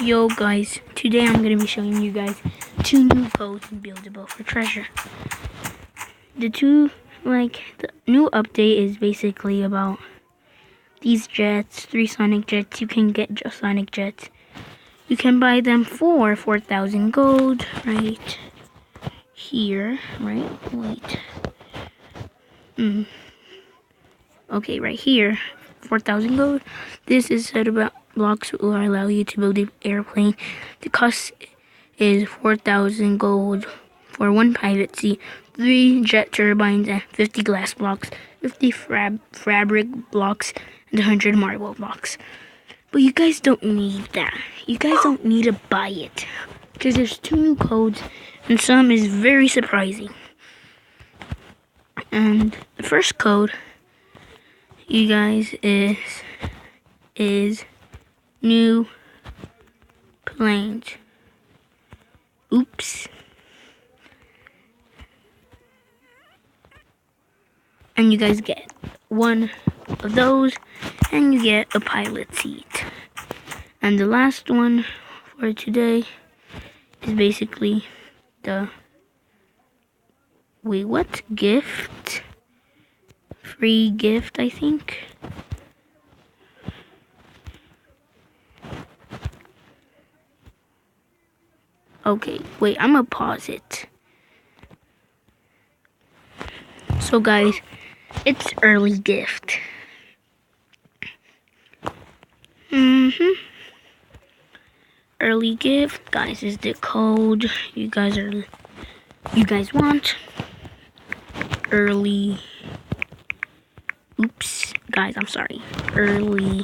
Yo guys, today I'm going to be showing you guys 2 new codes in Buildable for Treasure. The new update is basically about these jets, 3 Sonic Jets. You can get Sonic Jets. You can buy them for 4,000 gold right here, right? Wait. Okay, right here, 4,000 gold. This is set about blocks will allow you to build an airplane. The cost is 4,000 gold for 1 pilot seat, 3 jet turbines, and 50 glass blocks, 50 fabric blocks, and 100 marble blocks. But you guys don't need that. You guys don't need to buy it, because there's 2 new codes, and some is very surprising. And the first code, you guys, is new planes. Oops. And you guys get 1 of those, and you get a pilot seat. And the last one for today is basically the gift? Free gift, I think. Okay, wait, I'm gonna pause it. So guys, it's early gift. Early gift, guys, is the code you guys want. Early. Oops, guys, I'm sorry. Early.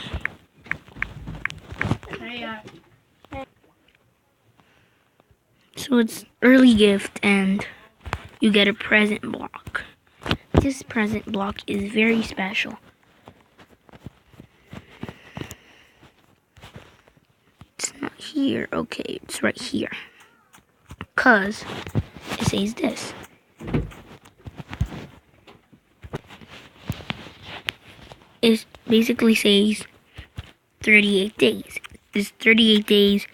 So it's early gift, and you get a present block. This present block is very special. It's not here. Okay, it's right here. Cause it says this. It basically says 38 days. It's 38 days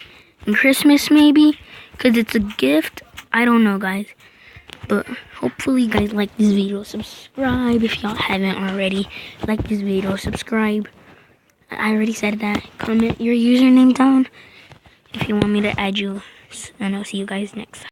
in Christmas, maybe? Because it's a gift. I don't know, guys. But hopefully you guys like this video. Subscribe if y'all haven't already. Like this video, subscribe. I already said that. Comment your username down if you want me to add you. And I'll see you guys next time.